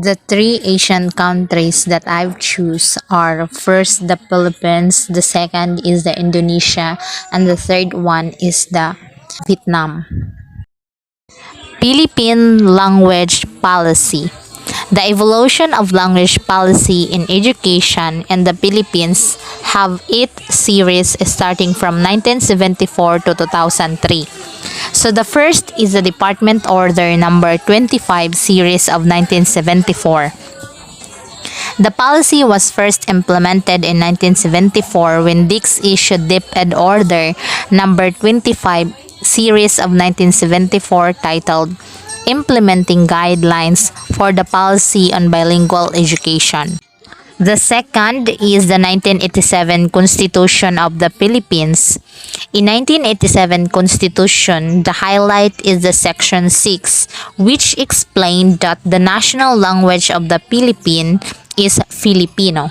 The three Asian countries that I've choose are first the Philippines, the second is the Indonesia, and the third one is the Vietnam. Philippine language policy. The evolution of language policy in education in the Philippines have 8 series starting from 1974 to 2003. So the first is the Department Order number 25 series of 1974. The policy was first implemented in 1974 when Dix issued DepEd Order number 25 series of 1974 titled Implementing Guidelines for the Policy on Bilingual Education. The second is the 1987 Constitution of the Philippines. In 1987 Constitution, the highlight is the Section 6, which explained that the national language of the Philippines is Filipino.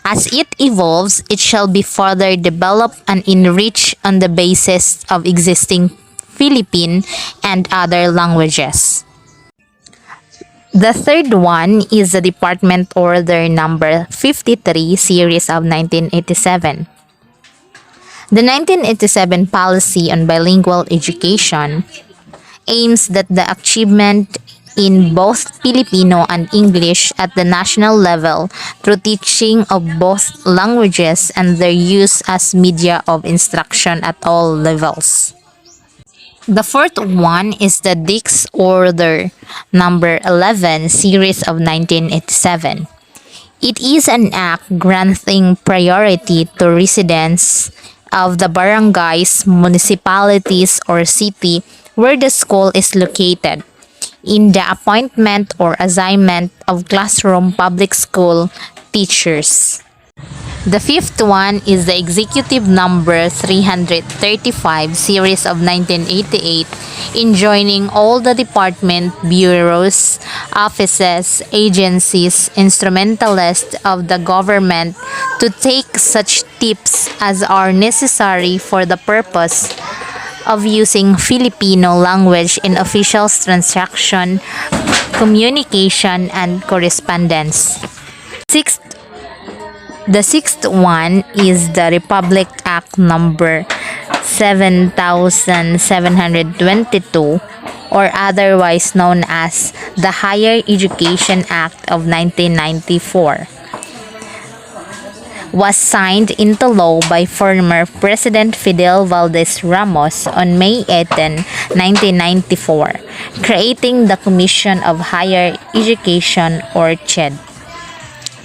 As it evolves, it shall be further developed and enriched on the basis of existing Philippine and other languages. The third one is the Department Order number 53 series of 1987. The 1987 policy on bilingual education aims at the achievement in both Filipino and English at the national level through teaching of both languages and their use as media of instruction at all levels. The fourth one is the Dix Order number 11 series of 1987. It is an act granting priority to residents of the barangays, municipalities, or city where the school is located in the appointment or assignment of classroom public school teachers. The fifth one is the Executive Number 335 series of 1988, enjoining all the department, bureaus, offices, agencies, instrumentalists of the government to take such tips as are necessary for the purpose of using Filipino language in official transaction, communication, and correspondence. The sixth one is the Republic Act number 7722, or otherwise known as the Higher Education Act of 1994. Was signed into law by former President Fidel Valdez Ramos on May 18, 1994, creating the Commission of Higher Education or CHED.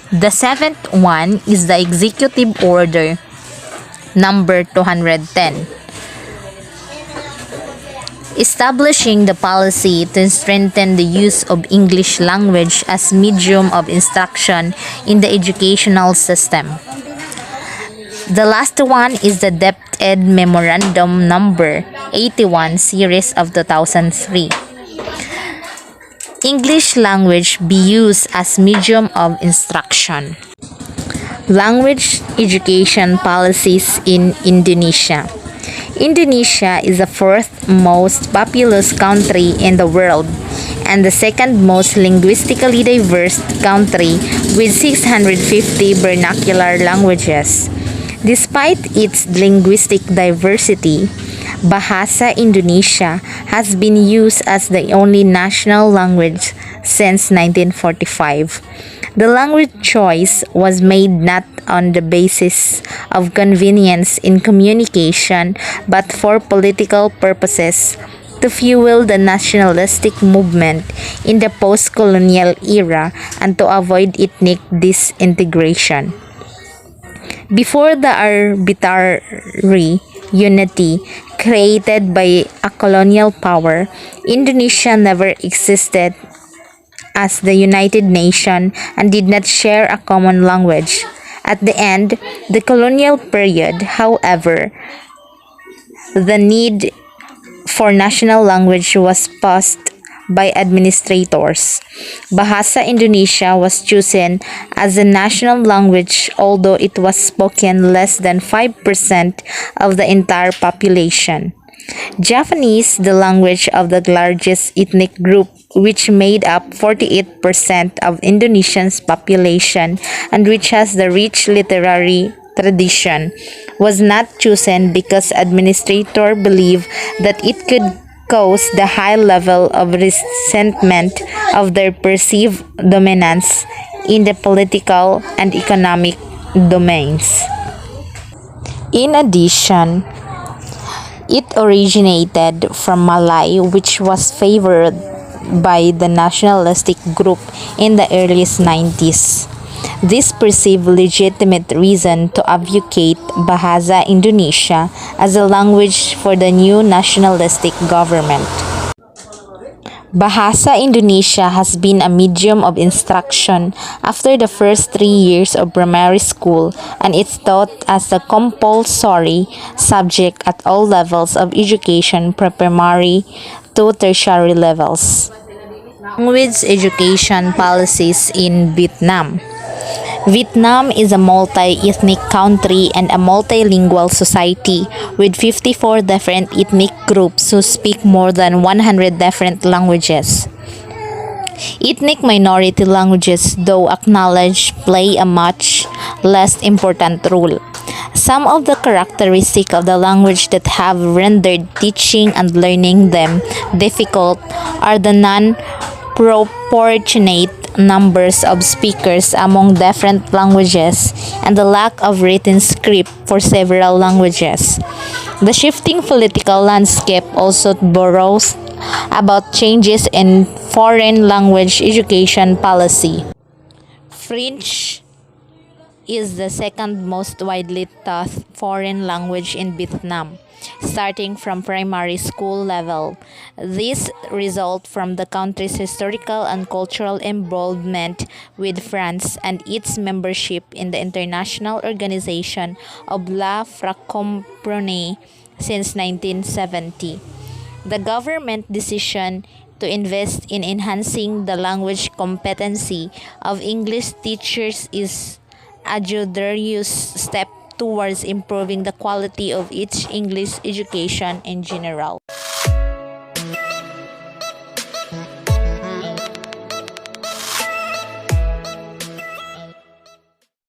The seventh one is the Executive Order number 210, establishing the policy to strengthen the use of English language as medium of instruction in the educational system. The last one is the DepEd Memorandum number 81 series of 2003. English language be used as medium of instruction. Language education policies in Indonesia. Indonesia is the fourth most populous country in the world and the second most linguistically diverse country with 650 vernacular languages. Despite its linguistic diversity, Bahasa Indonesia has been used as the only national language since 1945. The language choice was made not on the basis of convenience in communication but for political purposes to fuel the nationalistic movement in the post-colonial era and to avoid ethnic disintegration. Before the arbitrary unity created by a colonial power, Indonesia never existed as the United Nation and did not share a common language. At the end, the colonial period, however, the need for national language was passed by administrators. Bahasa Indonesia was chosen as the national language although it was spoken less than 5% of the entire population. Japanese, the language of the largest ethnic group which made up 48% of Indonesia's population and which has the rich literary tradition, was not chosen because administrators believed that it could cause the high level of resentment of their perceived dominance in the political and economic domains. In addition, it originated from Malay, which was favored by the nationalistic group in the early 90s. This perceived legitimate reason to advocate Bahasa Indonesia as a language for the new nationalistic government. Bahasa Indonesia has been a medium of instruction after the first 3 years of primary school, and it's taught as a compulsory subject at all levels of education from primary to tertiary levels. Language education policies in Vietnam. Vietnam is a multi-ethnic country and a multilingual society with 54 different ethnic groups who speak more than 100 different languages. Ethnic minority languages, though acknowledged, play a much less important role. Some of the characteristics of the language that have rendered teaching and learning them difficult are the non-proportionate numbers of speakers among different languages and the lack of written script for several languages. The shifting political landscape also borrows about changes in foreign language education policy. French is the second most widely taught foreign language in Vietnam, starting from primary school level. This results from the country's historical and cultural involvement with France and its membership in the International Organization of La Francophonie since 1970. The government decision to invest in enhancing the language competency of English teachers is a judicious step towards improving the quality of its English education in general.